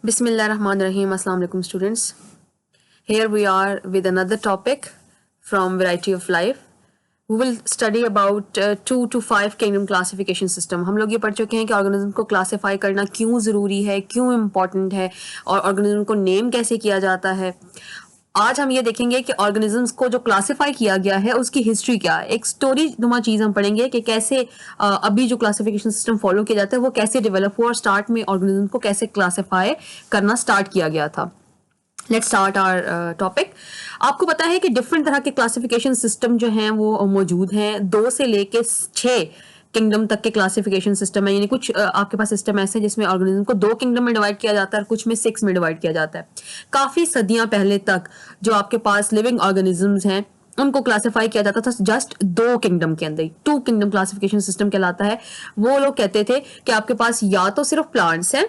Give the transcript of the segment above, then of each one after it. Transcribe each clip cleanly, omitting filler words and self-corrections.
Bismillahirrahmanirrahim. Assalamu alaikum students. Here we are with another topic from Variety of Life. We will study about 2 to 5 kingdom classification system. हम लोग ये पढ़ चुके हैं कि organism को क्लासीफाई करना क्यों ज़रूरी है, क्यों इम्पॉर्टेंट है और ऑर्गेनिज्म को नेम कैसे किया जाता है. आज हम ये देखेंगे कि ऑर्गेनिजम्स को जो क्लासिफाई किया गया है उसकी हिस्ट्री क्या है. एक स्टोरी नुमा चीज हम पढ़ेंगे कि कैसे अभी जो क्लासिफिकेशन सिस्टम फॉलो किया जाता है वो कैसे डेवलप हुआ और स्टार्ट में ऑर्गेनिज्म को कैसे क्लासिफाई करना स्टार्ट किया गया था. Let's start our topic. आपको पता है कि डिफरेंट तरह के क्लासिफिकेशन सिस्टम जो हैं वो मौजूद हैं. 2 से लेके 6 किंगडम तक के क्लासिफिकेशन सिस्टम है. यानी कुछ आपके पास सिस्टम ऐसे जिसमें ऑर्गेनिज्म को 2 किंगडम में डिवाइड किया जाता है और कुछ में 6 में डिवाइड किया जाता है. काफी सदियां पहले तक जो आपके पास लिविंग ऑर्गेनिजम्स हैं उनको क्लासिफाई किया जाता था जस्ट 2 किंगडम के अंदर. 2 किंगडम क्लासिफिकेशन सिस्टम कहलाता है. वो लोग कहते थे कि आपके पास या तो सिर्फ प्लांट्स हैं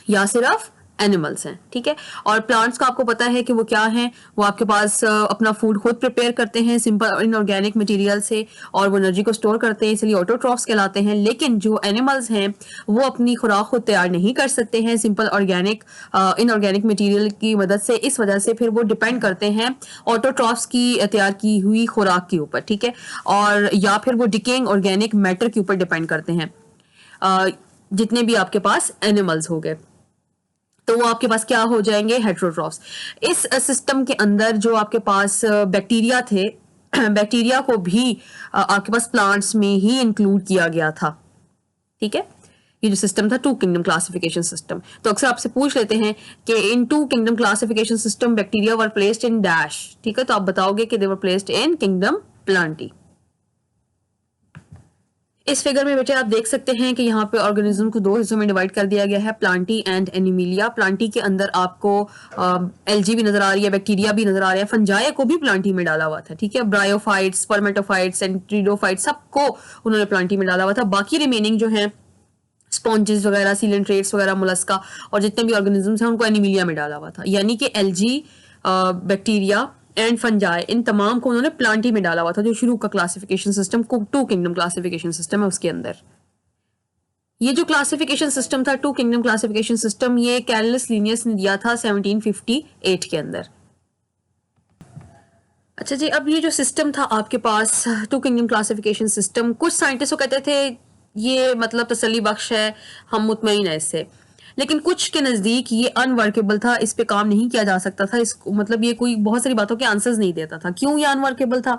या सिर्फ एनिमल्स हैं. ठीक है. और प्लांट्स का आपको पता है कि वो क्या है. वो आपके पास अपना फूड खुद प्रिपेयर करते हैं सिंपल इनऑर्गेनिक मटेरियल से और वो एनर्जी को स्टोर करते हैं, इसलिए ऑटोट्रॉफ्स कहलाते हैं. लेकिन जो एनिमल्स हैं वो अपनी खुराक खुद तैयार नहीं कर सकते हैं सिंपल ऑर्गेनिक इनऑर्गेनिक मटेरियल की मदद से. इस वजह से फिर वो डिपेंड करते हैं ऑटोट्रॉफ्स की तैयार की हुई खुराक के ऊपर. ठीक है. और या फिर वो डिकेइंग ऑर्गेनिक मैटर के ऊपर डिपेंड करते हैं. जितने भी आपके पास एनिमल्स हो गए तो वो आपके पास क्या हो जाएंगे, हेटेरोट्रॉफ्स. इस सिस्टम के अंदर जो आपके पास बैक्टीरिया थे बैक्टीरिया को भी आपके पास प्लांट्स में ही इंक्लूड किया गया था. ठीक है. ये जो सिस्टम था 2 किंगडम क्लासिफिकेशन सिस्टम. तो अक्सर आपसे पूछ लेते हैं कि in 2 kingdom classification system bacteria were placed in dash. ठीक है. तो आप बताओगे कि they were placed in kingdom plantae. इस फिगर में बेटे आप देख सकते हैं कि यहाँ पे ऑर्गेनिज्म को 2 हिस्सों में डिवाइड कर दिया गया है, प्लांटी एंड एनिमिलिया. प्लांटी के अंदर आपको एल्जी भी नजर आ रही है, बैक्टीरिया भी नजर आ रहा है, फंजाई को भी प्लांटी में डाला हुआ था. ठीक है. ब्रायोफाइट्स, स्पर्मेटोफाइट्स, सेंट्रिडोफाइट्स सबको उन्होंने प्लांटी में डाला हुआ था. बाकी रिमेनिंग जो है स्पॉन्जेस वगैरह, सीलेंट्रेट्स वगैरह, मोलस्का और जितने भी ऑर्गेनिजम्स हैं उनको एनिमिलिया में डाला हुआ था. यानी कि algae, bacteria and fungi in तमाम को उन्होंने प्लांटी में डाला हुआ था. जो शुरू का classification system 2 kingdom classification system है उसके अंदर ये जो क्लासिफिकेशन सिस्टम था 2 किंगडम क्लासिफिकेशन सिस्टम ये कैरलस लिनियस ने दिया था 1758 के अंदर. अच्छा जी. अब ये जो सिस्टम था आपके पास 2 किंगडम क्लासिफिकेशन सिस्टम, कुछ साइंटिस्ट कहते थे ये मतलब तसल्ली बख्श है, हम मुतमईन है इससे. लेकिन कुछ के नजदीक ये अनवर्केबल था, इस पे काम नहीं किया जा सकता था. इस मतलब ये कोई बहुत सारी बातों के आंसर्स नहीं देता था. क्यों ये अनवर्केबल था?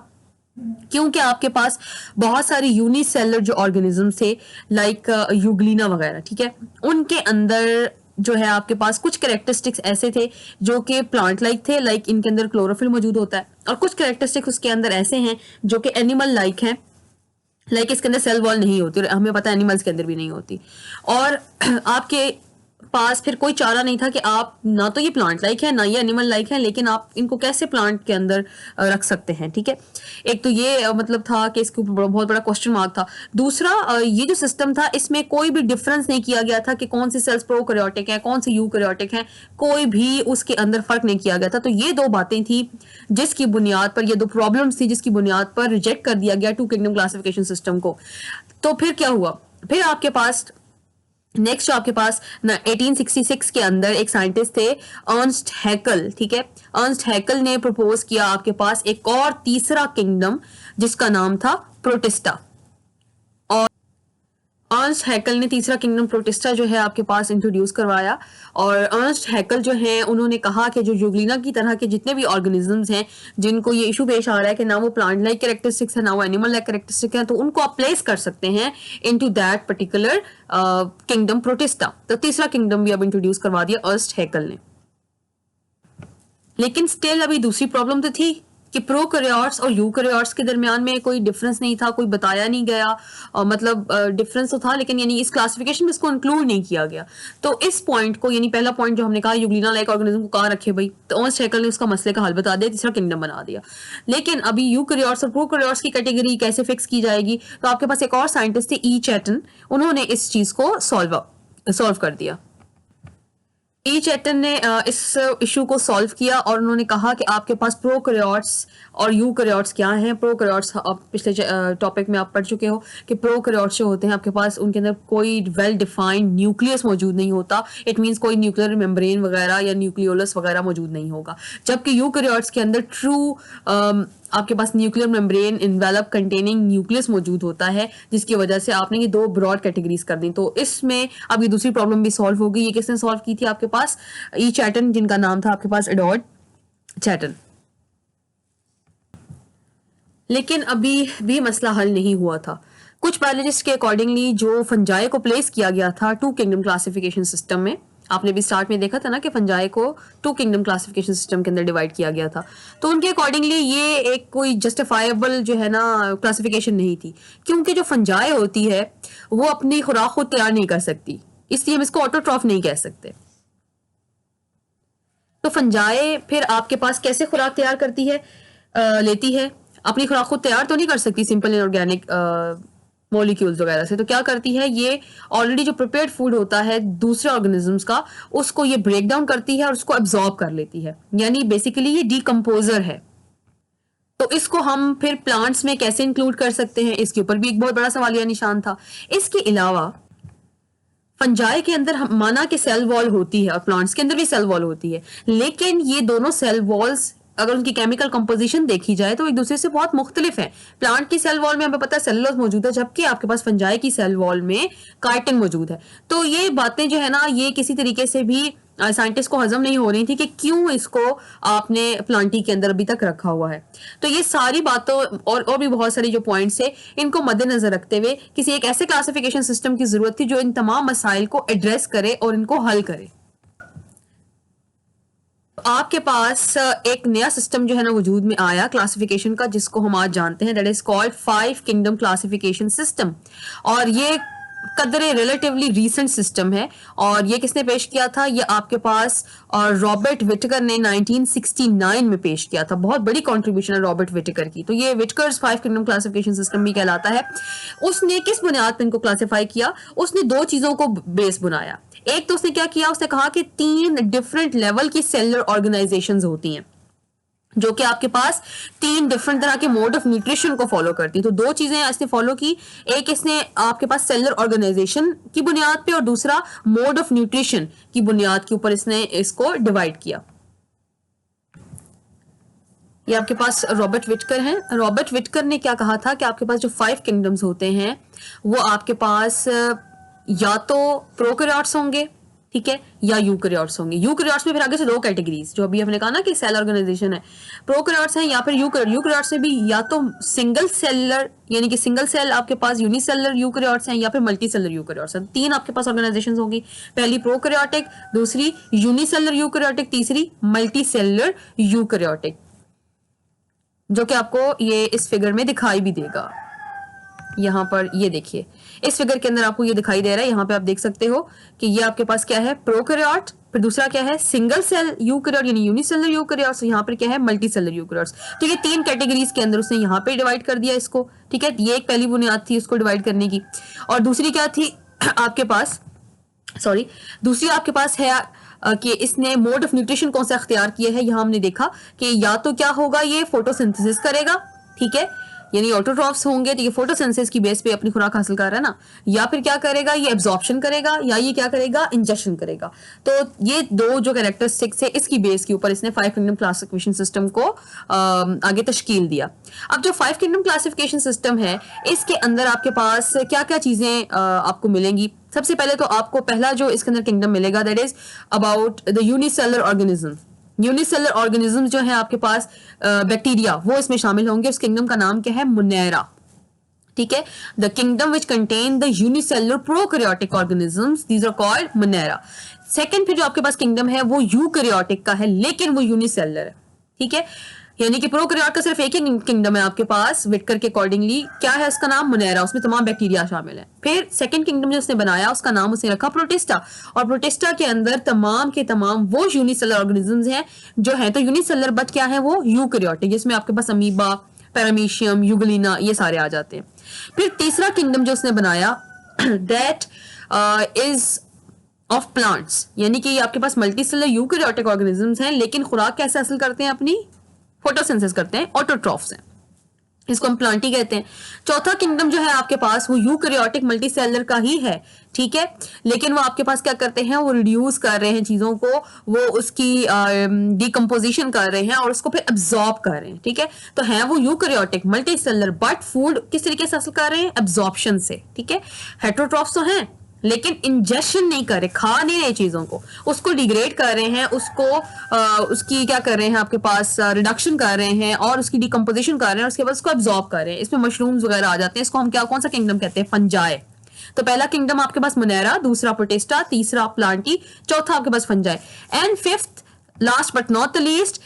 क्योंकि आपके पास बहुत सारी यूनिसेलर जो ऑर्गेनिज्म थे लाइक यूग्लिना वगैरह. ठीक है. उनके अंदर जो है आपके पास कुछ कैरेक्टरिस्टिक्स ऐसे थे जो कि प्लांट लाइक थे. लाइक इनके अंदर क्लोरोफिल मौजूद होता है और कुछ कैरेक्टरिस्टिक्स उसके अंदर ऐसे हैं जो कि एनिमल लाइक हैं. लाइक इसके अंदर सेल वॉल नहीं होती, हमें पता है एनिमल्स के अंदर भी नहीं होती. और आपके पास फिर कोई चारा नहीं था कि आप ना तो ये प्लांट लाइक है ना ये एनिमल लाइक है, लेकिन आप इनको कैसे प्लांट के अंदर रख सकते हैं. ठीक है. एक तो ये मतलब था कि इसके ऊपर बहुत बड़ा क्वेश्चन मार्क था. दूसरा ये जो सिस्टम था इसमें कोई भी डिफरेंस नहीं किया गया था कि कौन से सेल्स प्रोकैरियोटिक हैं कौन से यूकैरियोटिक हैं. कोई भी उसके अंदर फर्क नहीं किया गया था. तो ये 2 बातें थी जिसकी बुनियाद पर, ये 2 प्रॉब्लम्स थी जिसकी बुनियाद पर रिजेक्ट कर दिया गया 2 किंगडम क्लासिफिकेशन सिस्टम को. तो फिर क्या हुआ? फिर आपके पास नेक्स्ट जो आपके पास 1866 के अंदर एक साइंटिस्ट थे अर्नस्ट हैकल. ठीक है. अर्नस्ट हैकल ने प्रपोज किया आपके पास एक और तीसरा किंगडम जिसका नाम था प्रोटिस्टा. और अर्नस्ट हैकल ने तीसरा किंगडम प्रोटिस्टा जो है आपके पास इंट्रोड्यूस करवाया. और अर्नस्ट हैकल जो है उन्होंने कहा कि जो यूग्लिना की तरह के जितने भी ऑर्गेनिजम्स हैं जिनको ये इशू पेश आ रहा है कि ना वो प्लांट लाइक कैरेक्टरिस्टिक्स है ना वो एनिमल लाइक कैरेक्टरिस्टिक है, तो उनको आप प्लेस कर सकते हैं into that particular kingdom protista. तो तीसरा किंगडम भी अब इंट्रोड्यूस करवा दिया अर्नस्ट हैकल ने. लेकिन स्टिल अभी दूसरी प्रॉब्लम तो थी कि प्रोकैरियोट्स और यूकैरियोट्स के दरमियान में कोई डिफरेंस नहीं था, कोई बताया नहीं गया. मतलब डिफरेंस तो था लेकिन यानी इस क्लासिफिकेशन में इसको इंक्लूड नहीं किया गया. तो इस पॉइंट को यानी पहला पॉइंट जो हमने कहा यूग्लिना लाइक ऑर्गेनिज्म को कहाँ रखे भाई, तो अर्नस्ट हैकल ने उसका मसले का हल बता दिया, तीसरा किंगडम बना दिया. लेकिन अभी यूकैरियोट्स और प्रोकैरियोट्स की कैटेगरी कैसे फिक्स की जाएगी? तो आपके पास एक और साइंटिस्ट थे ई चैटन, उन्होंने इस चीज को सॉल्व कर दिया. ई चैटन ने इस इशू को सॉल्व किया और उन्होंने कहा कि आपके पास प्रोकैरियोट्स और यूकैरियोट्स क्या हैं। प्रोकैरियोट्स पिछले टॉपिक में आप पढ़ चुके हो कि प्रोकैरियोट्स जो होते हैं आपके पास उनके अंदर कोई वेल डिफाइंड न्यूक्लियस मौजूद नहीं होता। इट मीन्स कोई न्यूक्लियर मेम्ब्रेन वगैरह या न्यूक्लियोलस वगैरह मौजूद नहीं होगा। जबकि यूकैरियोट्स के अंदर ट्रू आपके पास nuclear membrane envelope containing nucleus मौजूद होता है, जिसकी वजह से आपने ये दो ब्रॉड कैटेगरीज कर दी। तो इसमें अब ये दूसरी प्रॉब्लम भी सॉल्व हो गई। ये किसने सॉल्व की थी? आपके पास ई चैटन, जिनका नाम था आपके पास एडवर्ड चैटन। लेकिन अभी भी मसला हल नहीं हुआ था। कुछ बायोलॉजिस्ट के अकॉर्डिंगली जो फंजाई को प्लेस किया गया था टू किंगडम क्लासिफिकेशन सिस्टम में, आपने भी स्टार्ट में देखा था ना कि फंजाई को टू किंगडम क्लासिफिकेशन सिस्टम के अंदर डिवाइड किया गया था। तो उनके अकॉर्डिंगली ये एक कोई जस्टिफाइबल जो है ना क्लासिफिकेशन नहीं थी, क्योंकि जो फंजाई होती है वो अपनी खुराक खुद तैयार नहीं कर सकती, इसलिए हम इसको ऑटोट्रॉफ नहीं कह सकते। तो फंजाई फिर आपके पास कैसे खुराक तैयार करती है, लेती है? अपनी खुराक खुद तैयार तो नहीं कर सकती सिंपल इनऑर्गेनिक मॉलिक्यूल्स वगैरह से। तो क्या करती है, ये ऑलरेडी जो प्रिपेयर्ड फूड होता है दूसरे ऑर्गेनिजम्स का, उसको ये ब्रेक डाउन करती है और उसको एब्जॉर्ब कर लेती है। यानी बेसिकली ये डीकम्पोजर है। तो इसको हम फिर प्लांट्स में कैसे इंक्लूड कर सकते हैं, इसके ऊपर भी एक बहुत बड़ा सवालिया निशान था। इसके अलावा फंजाई के अंदर हम माना कि सेल वॉल होती है और प्लांट्स के अंदर भी सेल वॉल होती है, लेकिन ये दोनों सेल वॉल्स अगर उनकी केमिकल कंपोजिशन देखी जाए तो एक दूसरे से बहुत मुख्तलिफ है। प्लांट की सेल वॉल में हमें पता है सेलुलोज मौजूद है, जबकि आपके पास फंजाई की सेल वॉल में काइटिन मौजूद है। तो ये बातें जो है ना, ये किसी तरीके से भी साइंटिस्ट को हजम नहीं हो रही थी कि क्यों इसको आपने प्लांटी के अंदर अभी तक रखा हुआ है। तो ये सारी बातों और भी बहुत सारी जो पॉइंट्स है, इनको मद्देनजर रखते हुए किसी एक ऐसे क्लासिफिकेशन सिस्टम की जरूरत थी जो इन तमाम मसाइल को एड्रेस करे और इनको हल करे। आपके पास एक नया सिस्टम जो है ना वजूद में आया क्लासिफिकेशन का, जिसको हम आज जानते हैं, that is called 5 kingdom classification system. और ये कदरे रिलेटिवली रीसेंट सिस्टम है। और ये किसने पेश किया था? ये आपके पास और रॉबर्ट विटेकर ने 1969 में पेश किया था। बहुत बड़ी कंट्रीब्यूशन है रॉबर्ट विटेकर की। तो ये विटेकर्स 5 किंगडम क्लासिफिकेशन सिस्टम भी कहलाता है। उसने किस बुनियाद पर इनको क्लासिफाई किया? उसने दो चीजों को बेस बनाया। एक तो उसने क्या किया, उसने कहा कि 3 डिफरेंट लेवल की सेलुलर ऑर्गेनाइजेशंस होती हैं जो कि आपके पास 3 डिफरेंट तरह के मोड ऑफ न्यूट्रिशन को फॉलो करती है। तो दो चीजें इसने फॉलो की, एक इसने आपके पास सेलुलर ऑर्गेनाइजेशन की बुनियाद पे और दूसरा मोड ऑफ न्यूट्रिशन की बुनियाद के ऊपर इसने इसको डिवाइड किया। ये आपके पास रॉबर्ट विटेकर हैं। रॉबर्ट विटेकर ने क्या कहा था कि आपके पास जो 5 किंगडम्स होते हैं वो आपके पास या तो प्रोकैरियोट्स होंगे, ठीक है, या यूकैरियोट्स होंगे। यूकैरियोट्स में फिर आगे से 2 कैटेगरीज, जो अभी हमने कहा ना कि सेल ऑर्गेनाइजेशन है, प्रोकैरियोट्स हैं या फिर यूकैरियोट्स में भी या तो सिंगल सेलर यानी कि सिंगल सेल आपके पास यूनिसेलर यूकैरियोट्स हैं या फिर मल्टी सेलर यूकैरियोट्स हैं। 3 आपके पास ऑर्गेनाइजेशंस होंगी, पहली प्रोकैरियोटिक, दूसरी यूनिसेलर यूकैरियोटिक, तीसरी मल्टी सेलर यूकैरियोटिक, जो कि आपको ये इस फिगर में दिखाई भी देगा। यहाँ पर ये देखिए, इस फिगर के अंदर आपको ये दिखाई दे रहा है। यहाँ पे आप देख सकते हो कि ये आपके पास क्या है, प्रोकैरियोट, फिर दूसरा क्या है, सिंगल सेल यूकैरियोट यानी यूनिसेलर यूकैरियोट्स, यहाँ पर क्या है, मल्टी सेलर यूकैरियोट्स। ठीक है, 3 कैटेगरीज के अंदर उसने यहाँ पे डिवाइड कर दिया इसको। ठीक है, ये एक पहली बुनियाद थी उसको डिवाइड करने की। और दूसरी क्या थी आपके पास, दूसरी आपके पास है कि इसने मोड ऑफ न्यूट्रिशन कौन सा अख्तियार किया है। यहाँ हमने देखा कि या तो क्या होगा, ये फोटोसिंथेसिस करेगा, ठीक है, यानी ऑटोट्रॉफ्स होंगे, तो ये फोटोसिंथेसिस की बेस पे अपनी खुराक हासिल कर रहा है ना, या फिर क्या करेगा, ये एब्जॉर्प्शन करेगा, या ये क्या करेगा, इंजेक्शन करेगा। तो ये दो जो कैरेक्टरिस्टिक्स है, इसकी बेस के ऊपर इसने 5 किंगडम क्लासिफिकेशन सिस्टम को आगे तश्कील दिया। अब जो 5 किंगडम क्लासिफिकेशन सिस्टम है, इसके अंदर आपके पास क्या क्या चीजें आपको मिलेंगी। सबसे पहले तो आपको पहला जो इसके अंदर किंगडम मिलेगा, that is about the unicellular organism. Unicellular organism जो है आपके पास बैक्टीरिया, वो इसमें शामिल होंगे। उस किंगडम का नाम क्या है, मुनेरा। ठीक है, the kingdom which contain the unicellular prokaryotic organisms, these are called Monera. Second फिर जो आपके पास किंगडम है वो यूकैरियोटिक का है, लेकिन वो यूनिसेलर है। ठीक है, यानी कि प्रोकैरियोट का सिर्फ एक ही किंगडम है आपके पास विटकर के अकॉर्डिंगली, क्या है उसका नाम, मुनेरा, उसमें तमाम बैक्टीरिया शामिल है। फिर सेकंड किंगडम जो उसने बनाया उसका नाम उसने रखा प्रोटिस्टा, और प्रोटिस्टा के अंदर तमाम के तमाम वो यूनिसेलर ऑर्गेनिजम्स हैं जो है, तो यूनिसेलर बट क्या है, वो यूकैरियोटिक, जिसमें आपके पास अमीबा, पैरामीशियम, यूगलिना, ये सारे आ जाते हैं। फिर तीसरा किंगडम जो उसने बनाया दैट इज ऑफ प्लांट्स, यानी कि ये आपके पास मल्टी सेलर यूकैरियोटिक ऑर्गेनिजम्स हैं, लेकिन खुराक कैसे हासिल करते हैं अपनी, फोटोसिंथेसिस करते हैं, ऑटोट्रॉफ्स हैं, इसको हम प्लांटी कहते हैं। चौथा किंगडम जो है आपके पास वो यूकैरियोटिक मल्टी सेलर का ही है, ठीक है, लेकिन वो आपके पास क्या करते हैं, वो रिड्यूस कर रहे हैं चीजों को, वो उसकी डिकम्पोजिशन कर रहे हैं और उसको फिर एब्जॉर्ब कर रहे हैं, ठीक है। तो है वो eukaryotic multi cellular, but food किस तरीके से हासिल कर रहे हैं, एब्जॉर्प्शन से, ठीक है। हेटेरोट्रॉफ्स तो हैं लेकिन इंजेक्शन नहीं कर रहे, खा नहीं रहे चीजों को, उसको डिग्रेड कर रहे हैं, उसको उसकी क्या कर रहे हैं आपके पास, रिडक्शन कर रहे हैं और उसकी डिकम्पोजिशन कर रहे हैं, उसके बाद उसको एब्जॉर्ब कर रहे हैं। इसमें मशरूम्स वगैरह आ जाते हैं, इसको हम क्या, कौन सा किंगडम कहते हैं, फंजाई। तो पहला किंगडम आपके पास मोनेरा, दूसरा प्रोटिस्टा, तीसरा प्लांटी, चौथा आपके पास Fungi, and fifth last but not the least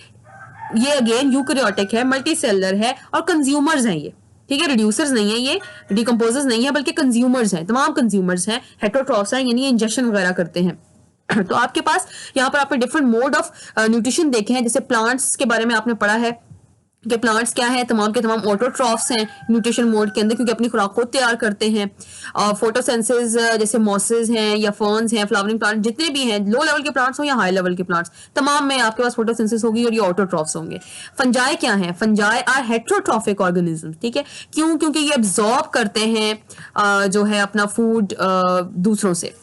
ये अगेन यूकैरियोटिक है, मल्टी सेलर है और कंज्यूमर्स हैं ये, ठीक है। रिड्यूसर्स नहीं है ये, डिकम्पोजर्स नहीं है, बल्कि कंज्यूमर्स हैं, तमाम कंज्यूमर्स हैं, हेटेरोट्रॉफ्स हैं, यानी इंजेक्शन वगैरह करते हैं। तो आपके पास यहाँ पर आपने डिफरेंट मोड ऑफ न्यूट्रिशन देखे हैं, जैसे प्लांट्स के बारे में आपने पढ़ा है कि प्लांट्स क्या है, तमाम के तमाम ऑटोट्रॉफ्स हैं न्यूट्रिशन मोड के अंदर, क्योंकि अपनी खुराक खुद तैयार करते हैं। फोटोसेंसिस जैसे मॉसेस हैं या फर्न्स हैं, फ्लावरिंग प्लांट जितने भी हैं, लो लेवल के प्लांट्स हो या हाई लेवल के प्लांट्स, तमाम में आपके पास फोटोसेंसिस होगी और ये ऑटोट्रॉफ्स होंगे। फंजाई क्या है, फंजाई आर हेटेरोट्रॉफिक ऑर्गेनिज्म, ठीक है। क्यों, क्योंकि ये एब्जॉर्ब करते हैं जो है अपना फूड दूसरों से,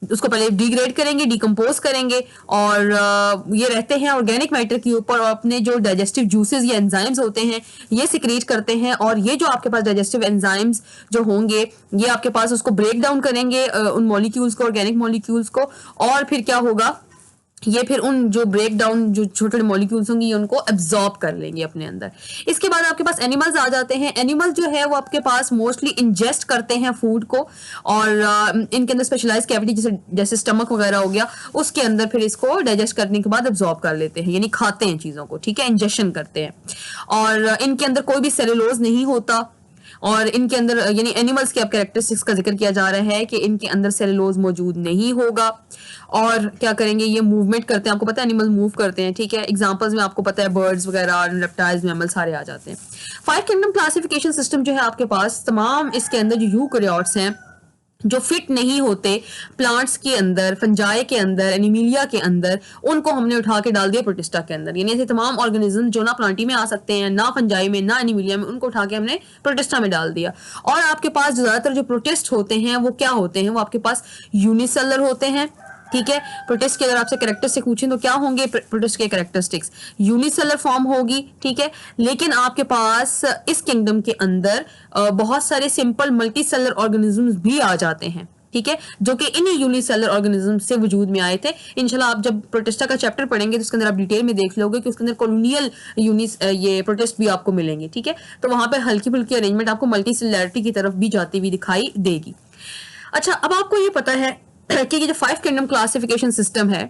उसको पहले डिग्रेड करेंगे, डिकम्पोज करेंगे और ये रहते हैं ऑर्गेनिक मैटर के ऊपर, और अपने जो डाइजेस्टिव जूसेस या एंजाइम्स होते हैं ये सिक्रीट करते हैं, और ये जो आपके पास डाइजेस्टिव एंजाइम्स जो होंगे ये आपके पास उसको ब्रेक डाउन करेंगे उन मॉलिक्यूल्स को, ऑर्गेनिक मॉलिक्यूल्स को, और फिर क्या होगा, ये फिर उन जो ब्रेक डाउन जो छोटे छोटे मॉलिक्यूल्स होंगे उनको एब्जॉर्ब कर लेंगे अपने अंदर। इसके बाद आपके पास एनिमल्स आ जाते हैं। एनिमल्स जो है वो आपके पास मोस्टली इंजेस्ट करते हैं फूड को, और इनके अंदर स्पेशलाइज कैविटी जैसे जैसे स्टमक वगैरह हो गया, उसके अंदर फिर इसको डाइजेस्ट करने के बाद एब्जॉर्ब कर लेते हैं, यानी खाते हैं चीजों को, ठीक है, इंजेक्शन करते हैं। और इनके अंदर कोई भी सेलुलोज नहीं होता, और इनके अंदर यानी एनिमल्स के अब कैरेक्टरिस्टिक्स का जिक्र किया जा रहा है कि इनके अंदर सेलुलोज मौजूद नहीं होगा। और क्या करेंगे, ये मूवमेंट करते हैं, आपको पता है एनिमल मूव करते हैं, ठीक है। एग्जांपल्स में आपको पता है बर्ड्स वगैरह, रेप्टाइल्स, मैमल सारे आ जाते हैं। 5 किंगडम क्लासिफिकेशन सिस्टम जो है आपके पास, तमाम इसके अंदर जो यूकैरियोट्स हैं जो फिट नहीं होते प्लांट्स के अंदर, फंजाई के अंदर, एनिमिलिया के अंदर, उनको हमने उठा के डाल दिया प्रोटिस्टा के अंदर। यानी ऐसे तमाम ऑर्गेनिज्म जो ना प्लांटी में आ सकते हैं, ना फंजाई में, ना एनिमिलिया में, उनको उठा के हमने प्रोटिस्टा में डाल दिया। और आपके पास ज्यादातर जो प्रोटिस्ट होते हैं वो क्या होते हैं, वो आपके पास यूनिसेलर होते हैं, ठीक है। प्रोटिस्ट के अगर आपसे कैरेक्टरिस्टिक पूछें तो क्या होंगे प्रोटिस्ट के कैरेक्टरिस्टिक्स, यूनिसेलर फॉर्म होगी, ठीक है। लेकिन आपके पास इस किंगडम के अंदर बहुत सारे सिंपल मल्टी सेलर ऑर्गेनिजम्स भी आ जाते हैं, ठीक है, जो कि इन्हीं यूनिसेलर ऑर्गेनिज्म से वजूद में आए थे। इंशाल्लाह आप जब प्रोटिस्टा का चैप्टर पढ़ेंगे तो उसके अंदर आप डिटेल में देख लोगे कि उसके अंदर कॉलोनियल ये प्रोटिस्ट भी आपको मिलेंगे, ठीक है। तो वहां पे हल्की फुल्की अरेंजमेंट आपको मल्टी सेलुलैरिटी की तरफ भी जाती हुई दिखाई देगी। अच्छा, अब आपको ये पता है कि ये जो 5 किंगडम क्लासिफिकेशन सिस्टम है,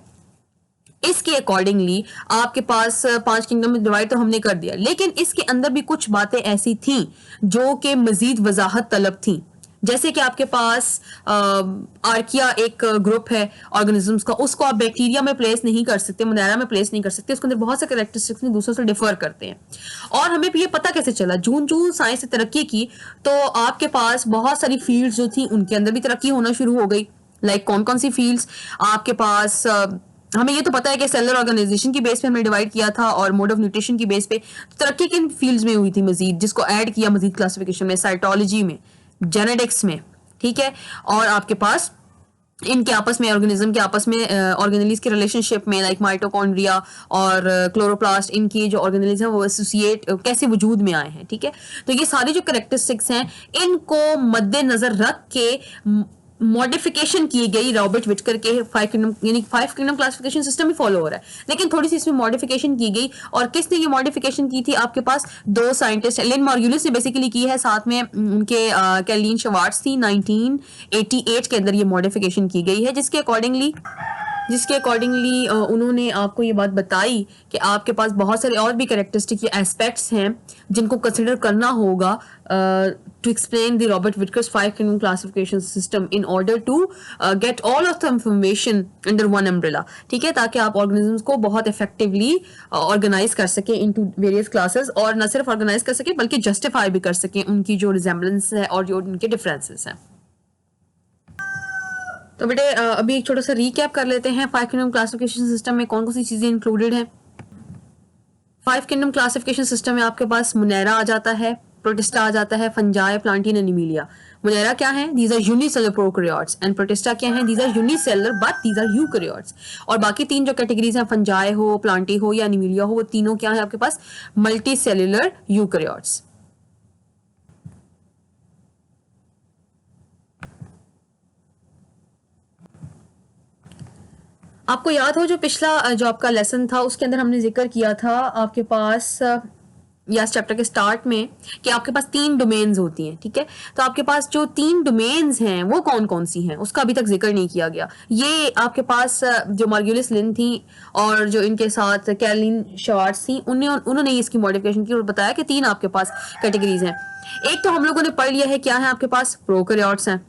इसके अकॉर्डिंगली आपके पास 5 किंगडम में डिवाइड तो हमने कर दिया, लेकिन इसके अंदर भी कुछ बातें ऐसी थी जो कि मजीद वजाहत तलब थी। जैसे कि आपके पास आर्किया एक ग्रुप है ऑर्गेनिजम्स का, उसको आप बैक्टीरिया में प्लेस नहीं कर सकते, मोनेरा में प्लेस नहीं कर सकते, उसके अंदर बहुत से कैरेक्टरिस्टिक्स दूसरों से डिफर करते हैं। और हमें भी ये पता कैसे चला, जून जून साइंस ने तरक्की की तो आपके पास बहुत सारी फील्ड्स जो थी उनके अंदर भी तरक्की होना शुरू हो गई। लाइक कौन कौन सी फील्ड्स आपके पास, हमें ये तो पता है कि सेलुलर ऑर्गेनाइजेशन की बेस पे हमने डिवाइड किया था और मोड ऑफ न्यूट्रिशन की बेस पे। तो तरक्की किन फील्ड्स में हुई थी मजीद, जिसको ऐड किया मजीद क्लासिफिकेशन में, साइटोलॉजी में, जेनेटिक्स में, ठीक है। और आपके पास इनके आपस में, ऑर्गेनिज्म के आपस में, ऑर्गेनेलिज के रिलेशनशिप में, लाइक माइटोकॉन्ड्रिया और क्लोरोप्लास्ट, इनकी जो ऑर्गेनेलिज हैं वो एसोसिएट कैसे वजूद में आए हैं, ठीक है। तो ये सारी जो कैरेक्टरिस्टिक्स हैं इनको मद्देनजर रख के मॉडिफिकेशन की गई रॉबर्ट विटकर के 5 किंगडम, यानी 5 किंगडम क्लासिफिकेशन सिस्टम ही फॉलो हो रहा है, लेकिन थोड़ी सी इसमें मॉडिफिकेशन की गई। और किसने ये मॉडिफिकेशन की थी, आपके पास 2 साइंटिस्ट, लिन मार्गुलिस ने बेसिकली की है, साथ में उनके कैरोलिन श्वार्ट्ज थी। 1988 के अंदर ये मॉडिफिकेशन की गई है, जिसके अकॉर्डिंगली उन्होंने आपको ये बात बताई कि आपके पास बहुत सारे और भी कैरेक्टरिस्टिक या एस्पेक्ट्स हैं जिनको कंसिडर करना होगा to explain the Robert Whittaker's 5 kingdom classification system in order to get all of the information under one umbrella, ठीक है, ताकि आप ऑर्गेनिजम्स को बहुत इफेक्टिवली ऑर्गेनाइज कर सकें इनटू वेरियस क्लासेस, और न सिर्फ ऑर्गेनाइज कर सकें बल्कि जस्टिफाई भी कर सकें उनकी जो रिजेम्बलेंस है और जो उनके डिफरेंसेस हैं। तो बेटे अभी एक छोटा सा रीकैप कर लेते हैं 5 किंगडम क्लासिफिकेशन सिस्टम में कौन कौन सी चीजें इंक्लूडेड हैं। 5 किंगडम क्लासिफिकेशन सिस्टम में आपके पास मुनेरा आ जाता है, प्रोटिस्टा आ जाता है, फंजाई, प्लांटी, एनिमिलिया। मुनेरा क्या है? These are unicellular prokaryotes and Protista क्या है? These are unicellular but these are eukaryotes. और बाकी तीन जो कैटेगरीज हैं, फंजाई हो, प्लांटी हो या एनिमिलिया हो, वो तीनों क्या है आपके पास? Multi cellular eukaryotes. आपको याद हो जो पिछला जो आपका लेसन था उसके अंदर हमने जिक्र किया था आपके पास या इस चैप्टर के स्टार्ट में कि आपके पास 3 डोमेन्स होती हैं, ठीक है। तो आपके पास जो 3 डोमेन्स हैं वो कौन कौन सी हैं उसका अभी तक जिक्र नहीं किया गया। ये आपके पास जो मार्गुलिस लिन थी और जो इनके साथ कैरोलिन श्वार्ट्ज थी उन्होंने इसकी मॉडिफिकेशन की और बताया कि 3 आपके पास कैटेगरीज हैं। एक तो हम लोगों ने पढ़ लिया है क्या है आपके पास? प्रोकैरियोट्स हैं।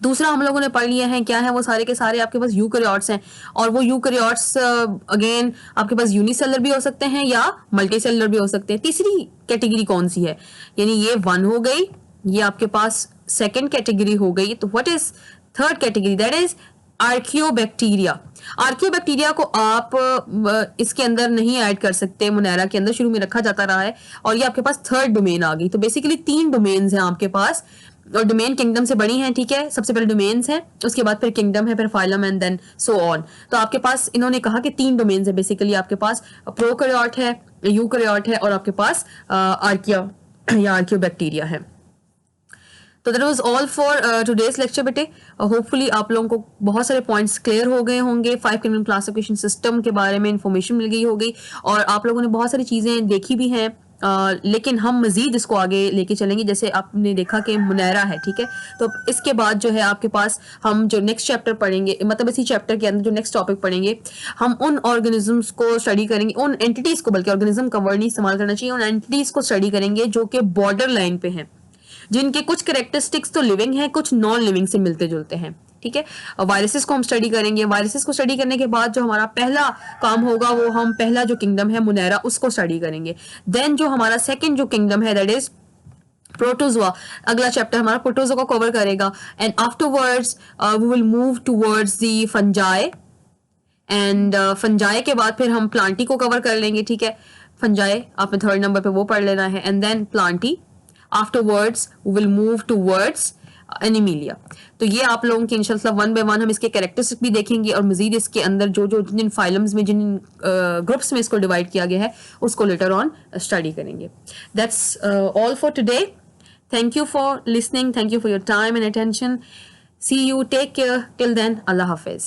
दूसरा हम लोगों ने पढ़ लिया है क्या है? वो सारे के सारे आपके पास यूकैरियोट्स हैं और वो यूकैरियोट्स अगेन आपके पास यूनिसेलुलर भी हो सकते हैं या मल्टीसेलुलर भी हो सकते हैं। तीसरी कैटेगरी कौन सी है? यानी ये 1 हो गई, ये आपके पास सेकंड कैटेगरी हो गई। तो what is third category? That is आर्कियोबैक्टीरिया। आर्कियोबैक्टीरिया को आप इसके अंदर नहीं ऐड कर सकते, मुनेरा के अंदर शुरू में रखा जाता रहा है और ये आपके पास थर्ड डोमेन आ गई। तो बेसिकली 3 डोमेन्स हैं आपके पास और डोमेन किंगडम से बनी है, ठीक है। सबसे पहले डोमेन्स है, उसके बाद फिर किंगडम है, फिर phylum and then so on. तो आपके पास इन्होंने कहा कि 3 डोमेन्स है बेसिकली। आपके पास प्रोकैरियोट है, यूकैरियोट है और आपके पास आर्किया या आर्कियोबैक्टीरिया है। तो that was all for today's lecture बेटे। होपफुली आप लोगों को बहुत सारे पॉइंट्स क्लियर हो गए होंगे, 5 किंगडम क्लासिफिकेशन सिस्टम के बारे में इंफॉर्मेशन मिल गई होगी और आप लोगों ने बहुत सारी चीजें देखी भी हैं। लेकिन हम मजीद इसको आगे लेके चलेंगे। जैसे आपने देखा कि मुनेरा है, ठीक है। तो इसके बाद जो है आपके पास हम जो नेक्स्ट चैप्टर पढ़ेंगे, मतलब इसी चैप्टर के अंदर जो नेक्स्ट टॉपिक पढ़ेंगे, हम उन ऑर्गेनिजम्स को स्टडी करेंगे, उन एंटिटीज को, बल्कि ऑर्गेनिज्म का वर्ड नहीं इस्तेमाल करना चाहिए, उन एंटिटीज को स्टडी करेंगे जो कि बॉर्डर लाइन पे हैं, जिनके कुछ कैरेक्टरिस्टिक्स तो लिविंग है, कुछ नॉन लिविंग से मिलते जुलते हैं, ठीक है। वायरसेस को हम स्टडी करेंगे। वायरसेस को स्टडी करने के बाद जो हमारा पहला काम होगा वो हम पहला जो किंगडम है मुनेरा उसको स्टडी करेंगे। देन जो हमारा सेकंड जो किंगडम है दैट इज प्रोटोजोआ, अगला चैप्टर हमारा प्रोटोजोआ को कवर करेगा and afterwards we will move towards the fungi and fungi के बाद फिर हम प्लांटी को कवर कर लेंगे, ठीक है। फंजाई आपने 3rd नंबर पे वो पढ़ लेना है and then Plantae. Afterwards we will move towards Animalia. तो ये आप लोगों के इंशाल्लाह 1 बाय 1 हम इसके कैरेक्टरिस्टिक भी देखेंगे और मजीद इसके अंदर जो जो जिन फाइलम्स में जिन ग्रुप्स में इसको डिवाइड किया गया है उसको लेटर ऑन स्टडी करेंगे। That's all for today. Thank you for listening, thank you for your time and attention. See you, take care, till then, अल्लाह हाफिज।